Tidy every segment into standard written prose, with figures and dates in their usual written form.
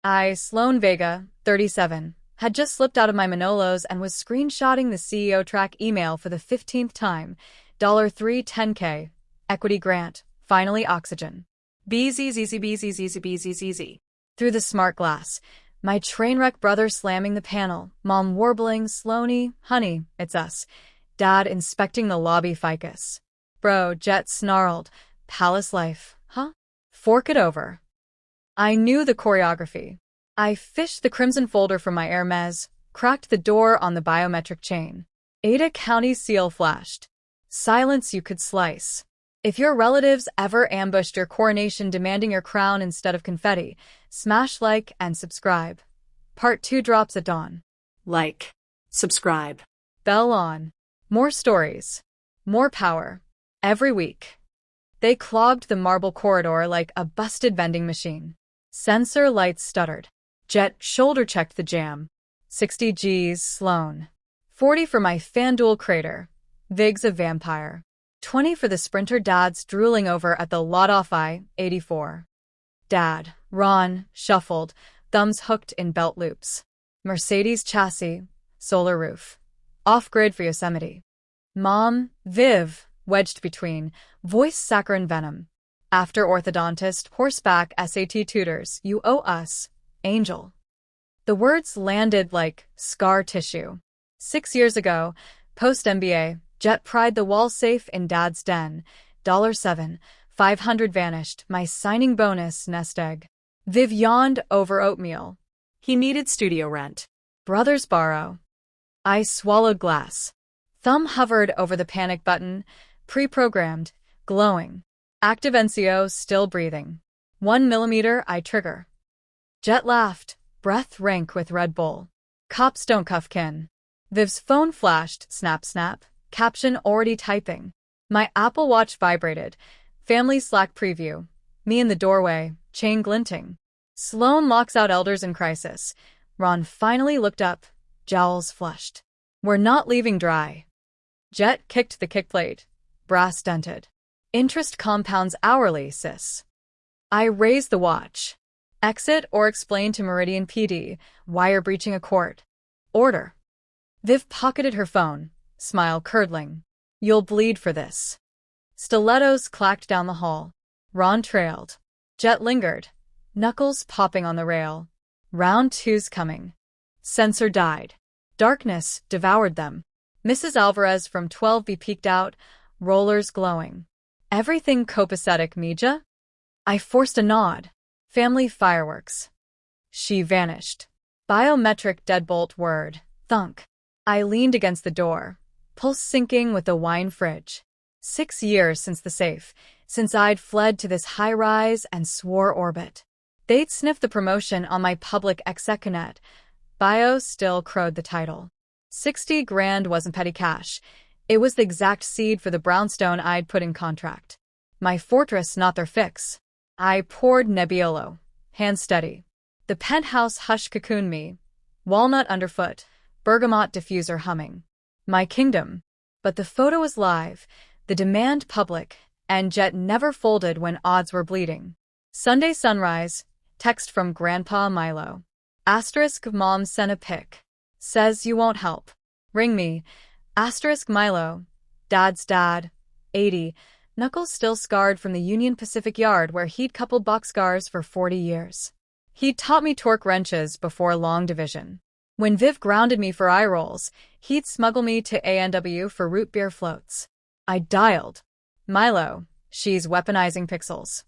Sloan Vega, 37, had just slipped out of my Manolos and was screenshotting the CEO track email for the 15th time. $310K. Equity grant. Finally oxygen. BZZZBZZZBZZZ. Through the smart glass. My trainwreck brother slamming the panel. Mom warbling, Sloanie, honey, it's us. Dad inspecting the lobby ficus. Bro, Jet snarled. Palace life, huh? Fork it over. I knew the choreography. I fished the crimson folder from my Hermes, cracked the door on the biometric chain. Ada County seal flashed. Silence you could slice. If your relatives ever ambushed your coronation demanding your crown instead of confetti, smash like and subscribe. Part 2 drops at dawn. Like. Subscribe. Bell on. More stories. More power. Every week. They clogged the marble corridor like a busted vending machine. Sensor lights stuttered. Jet shoulder-checked the jam. 60 Gs, Sloan. 40 for my FanDuel crater. Vig's a vampire. 20 for the sprinter dads drooling over at the lot-off 84. Dad, Ron, shuffled, thumbs hooked in belt loops. Mercedes chassis, solar roof. Off-grid for Yosemite. Mom, Viv, wedged between, voice saccharine venom. After orthodontist, horseback SAT tutors, you owe us, Angel. The words landed like scar tissue. 6 years ago, post-MBA, Jet pried the wall safe in Dad's den. $7, 500 vanished, my signing bonus nest egg. Viv yawned over oatmeal. He needed studio rent. Brothers borrow. I swallowed glass. Thumb hovered over the panic button, pre-programmed, glowing. Active NCO still breathing. 1 millimeter I trigger. Jet laughed, breath rank with Red Bull. Cops don't cuff kin. Viv's phone flashed, snap snap, caption already typing. My Apple Watch vibrated. Family Slack preview. Me in the doorway, chain glinting. Sloan locks out elders in crisis. Ron finally looked up, jowls flushed. We're not leaving dry. Jet kicked the kickplate. Brass dented. Interest compounds hourly, sis. I raised the watch. Exit or explain to Meridian PD why you're breaching a court. Order. Viv pocketed her phone, smile curdling. You'll bleed for this. Stilettos clacked down the hall. Ron trailed. Jet lingered, knuckles popping on the rail. Round 2's coming. Sensor died. Darkness devoured them. Mrs. Alvarez from 12B peeked out, rollers glowing. Everything copacetic, Mija? I forced a nod. Family fireworks. She vanished. Biometric deadbolt word. Thunk. I leaned against the door, pulse sinking with the wine fridge. 6 years since the safe, since I'd fled to this high-rise and swore orbit. They'd sniffed the promotion on my public execunet. Bio still crowed the title. 60 grand wasn't petty cash. It was the exact seed for the brownstone I'd put in contract. My fortress, not their fix. I poured Nebbiolo. Hand steady. The penthouse hush cocooned me. Walnut underfoot. Bergamot diffuser humming. My kingdom. But the photo was live, the demand public, and Jet never folded when odds were bleeding. Sunday sunrise. Text from Grandpa Milo. Asterisk mom sent a pic. Says you won't help. Ring me. Asterisk Milo. Dad's dad. 80. Knuckles still scarred from the Union Pacific yard where he'd coupled boxcars for 40 years. He'd taught me torque wrenches before long division. When Viv grounded me for eye rolls, he'd smuggle me to ANW for root beer floats. I dialed. Milo, she's weaponizing pixels.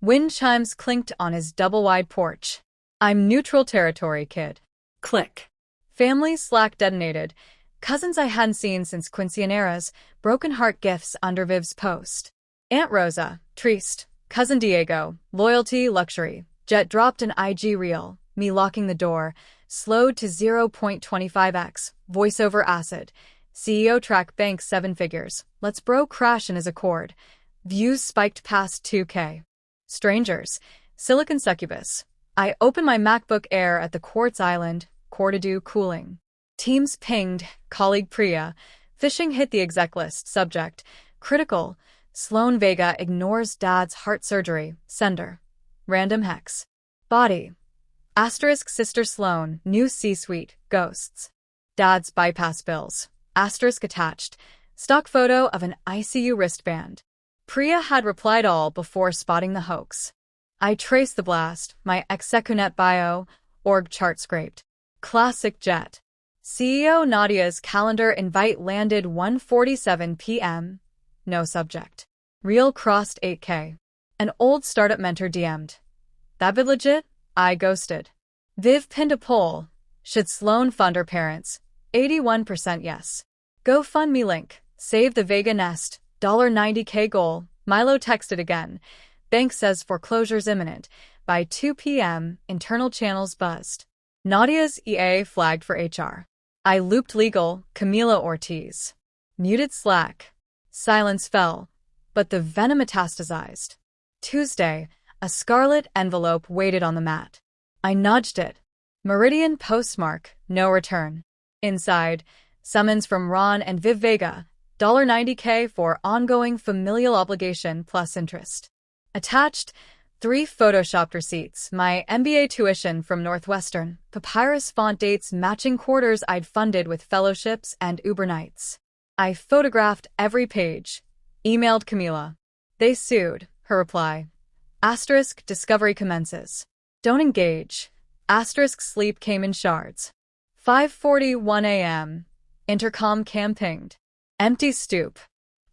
Wind chimes clinked on his double-wide porch. I'm neutral territory, kid. Click. Family Slack detonated. Cousins I hadn't seen since quinceañeras, broken heart gifts under Viv's post. Aunt Rosa, triste. Cousin Diego, loyalty, luxury. Jet dropped an IG reel, me locking the door, slowed to 0.25x, voiceover acid. CEO track bank 7 figures. Let's bro crash in his Accord. Views spiked past 2K. Strangers. Silicon succubus. I opened my MacBook Air at the Quartz Island, Cortadoo cooling. Teams pinged, colleague Priya. Phishing hit the exec list, subject. Critical. Sloan Vega ignores dad's heart surgery, sender. Random hex. Body. Asterisk sister Sloan, new C-suite, ghosts. Dad's bypass bills. Asterisk attached. Stock photo of an ICU wristband. Priya had replied all before spotting the hoax. I traced the blast, my execunet bio, org chart scraped. Classic jet. CEO Nadia's calendar invite landed 1:47 p.m. No subject. Real crossed 8K. An old startup mentor DM'd. That bit legit? I ghosted. Viv pinned a poll. Should Sloan fund her parents? 81% yes. GoFundMe link. Save the Vega Nest. $90K goal. Milo texted again. Bank says foreclosure's imminent. By 2 p.m., internal channels buzzed. Nadia's EA flagged for HR. I looped legal, Camila Ortiz. Muted Slack. Silence fell, but the venom metastasized. Tuesday, a scarlet envelope waited on the mat. I nudged it. Meridian postmark, no return. Inside, summons from Ron and Viv Vega, $90K for ongoing familial obligation plus interest. Attached, 3 photoshopped receipts, my MBA tuition from Northwestern, papyrus font dates matching quarters I'd funded with fellowships and Uber nights. I photographed every page. Emailed Camila. They sued, her reply. Asterisk discovery commences. Don't engage. Asterisk sleep came in shards. 5:41 a.m. Intercom cam pinged. Empty stoop.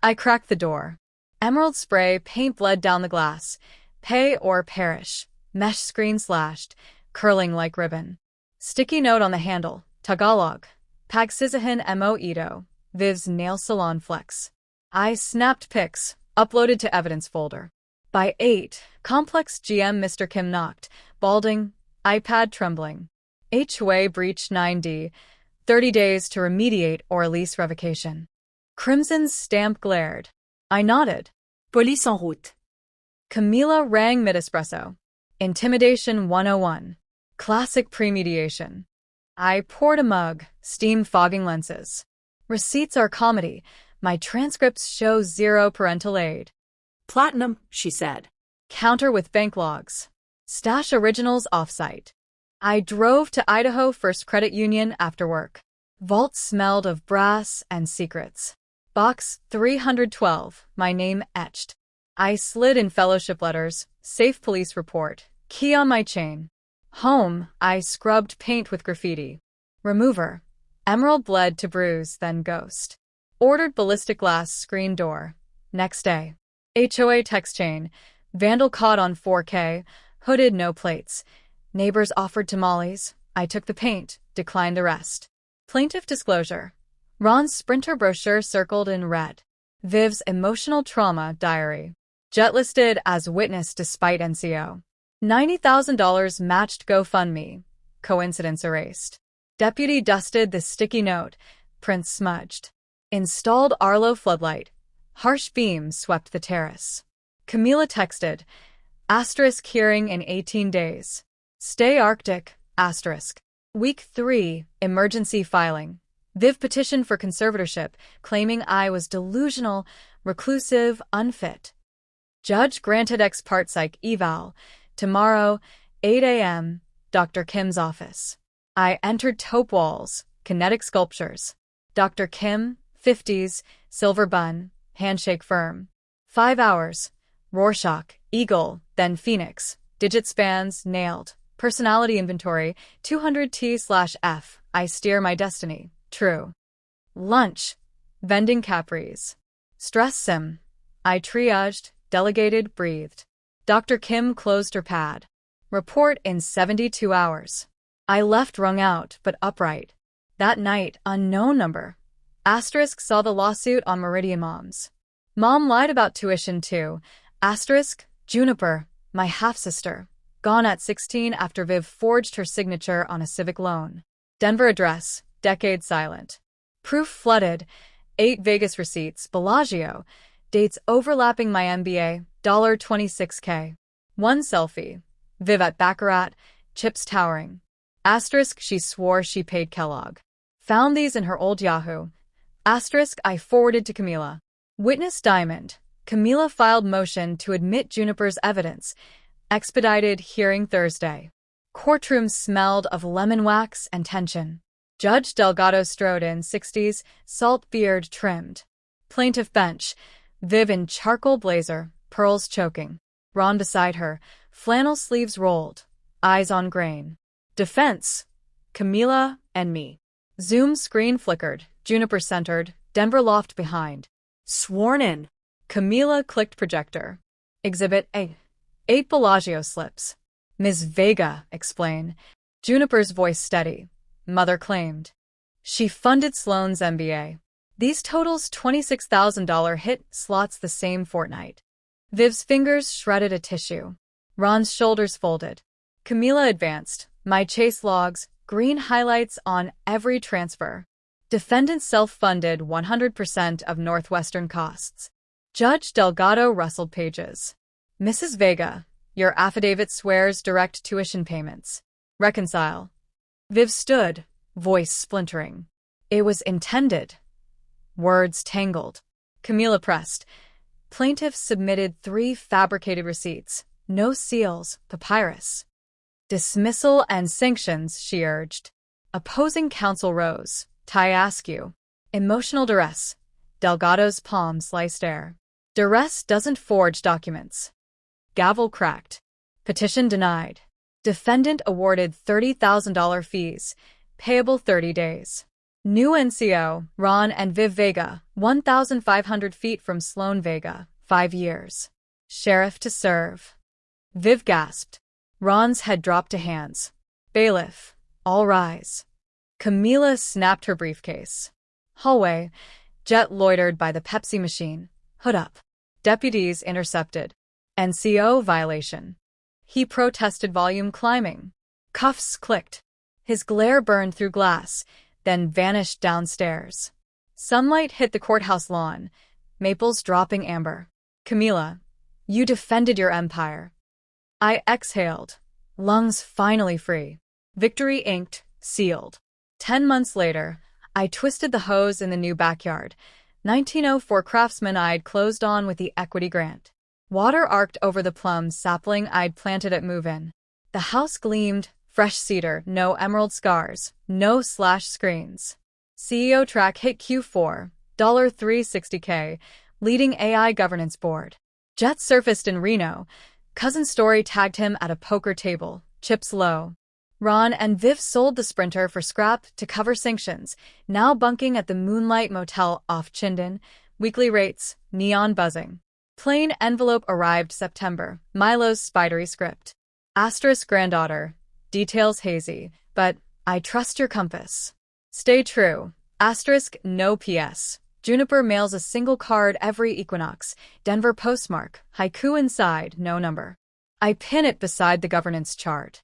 I cracked the door. Emerald spray paint bled down the glass. Pay or perish. Mesh screen slashed, curling like ribbon. Sticky note on the handle. Tagalog. Pagsisahin mo ito. Viv's nail salon flex. I snapped pics, uploaded to evidence folder. By 8, complex GM Mr. Kim knocked, balding, iPad trembling. HOA breach 9D, 30 days to remediate or lease revocation. Crimson's stamp glared. I nodded. Police en route. Camila rang mid-espresso. Intimidation 101. Classic premediation. I poured a mug, steam fogging lenses. Receipts are comedy. My transcripts show 0 parental aid. Platinum, she said. Counter with bank logs. Stash originals offsite. I drove to Idaho First Credit Union after work. Vault smelled of brass and secrets. Box 312, my name etched. I slid in fellowship letters, safe police report, key on my chain. Home, I scrubbed paint with graffiti. Remover. Emerald bled to bruise, then ghost. Ordered ballistic glass screen door. Next day. HOA text chain. Vandal caught on 4K. Hooded, no plates. Neighbors offered tamales. I took the paint, declined the rest. Plaintiff disclosure. Ron's Sprinter brochure circled in red. Viv's emotional trauma diary. Jet listed as witness despite NCO. $90,000 matched GoFundMe. Coincidence erased. Deputy dusted the sticky note. Print smudged. Installed Arlo floodlight. Harsh beams swept the terrace. Camila texted. Asterisk hearing in 18 days. Stay Arctic. Asterisk. Week 3. Emergency filing. Viv petitioned for conservatorship, claiming I was delusional, reclusive, unfit. Judge granted ex parte psych eval. Tomorrow, 8 a.m., Dr. Kim's office. I entered taupe walls, kinetic sculptures. Dr. Kim, 50s, silver bun, handshake firm. 5 hours. Rorschach, eagle, then phoenix. Digit spans, nailed. Personality inventory, 200T/F. I steer my destiny. True. Lunch. Vending Capris. Stress sim. I triaged, delegated, breathed. Dr. Kim closed her pad. Report in 72 hours. I left wrung out, but upright. That night, unknown number. Asterisk saw the lawsuit on Meridian Moms. Mom lied about tuition too. Asterisk, Juniper, my half-sister. Gone at 16 after Viv forged her signature on a civic loan. Denver address, decade silent. Proof flooded. 8 Vegas receipts, Bellagio. Dates overlapping my MBA, $26K. 1 selfie. Viv at Baccarat, chips towering. Asterisk she swore she paid Kellogg. Found these in her old Yahoo. Asterisk I forwarded to Camila. Witness Diamond. Camila filed motion to admit Juniper's evidence. Expedited hearing Thursday. Courtroom smelled of lemon wax and tension. Judge Delgado strode in, 60s, salt beard trimmed. Plaintiff bench, Viv in charcoal blazer, pearls choking. Ron beside her, flannel sleeves rolled, eyes on grain. Defense, Camila and me. Zoom screen flickered, Juniper centered, Denver loft behind. Sworn in. Camila clicked projector. Exhibit A. 8 Bellagio slips. Ms. Vega, explain. Juniper's voice steady. Mother claimed. She funded Sloane's MBA. These totals $26,000 hit slots the same fortnight. Viv's fingers shredded a tissue. Ron's shoulders folded. Camila advanced. My chase logs, green highlights on every transfer. Defendant self-funded 100% of Northwestern costs. Judge Delgado rustled pages. Mrs. Vega, your affidavit swears direct tuition payments. Reconcile. Viv stood, voice splintering. It was intended. Words tangled. Camila pressed. Plaintiff submitted 3 fabricated receipts. No seals, papyrus. Dismissal and sanctions, she urged. Opposing counsel rose. Ty Askew. Emotional duress. Delgado's palm sliced air. Duress doesn't forge documents. Gavel cracked. Petition denied. Defendant awarded $30,000 fees, payable 30 days. New NCO, Ron and Viv Vega, 1,500 feet from Sloane Vega, 5 years. Sheriff to serve. Viv gasped. Ron's head dropped to hands. Bailiff, all rise. Camila snapped her briefcase. Hallway, Jet loitered by the Pepsi machine. Hood up. Deputies intercepted. NCO violation. He protested, volume climbing. Cuffs clicked. His glare burned through glass, then vanished downstairs. Sunlight hit the courthouse lawn, maples dropping amber. Camila, you defended your empire. I exhaled, lungs finally free. Victory inked, sealed. 10 months later, I twisted the hose in the new backyard. 1904 craftsman I'd closed on with the equity grant. Water arced over the plum sapling I'd planted at move-in. The house gleamed, fresh cedar, no emerald scars, no slash screens. CEO track hit Q4, $360K, leading AI governance board. Jet surfaced in Reno. Cousin Story tagged him at a poker table, chips low. Ron and Viv sold the Sprinter for scrap to cover sanctions, now bunking at the Moonlight Motel off Chinden, weekly rates, neon buzzing. Plain envelope arrived September, Milo's spidery script. Asterisk granddaughter, details hazy, but I trust your compass. Stay true. Asterisk no PS. Juniper mails a single card every equinox, Denver postmark, haiku inside, no number. I pin it beside the governance chart.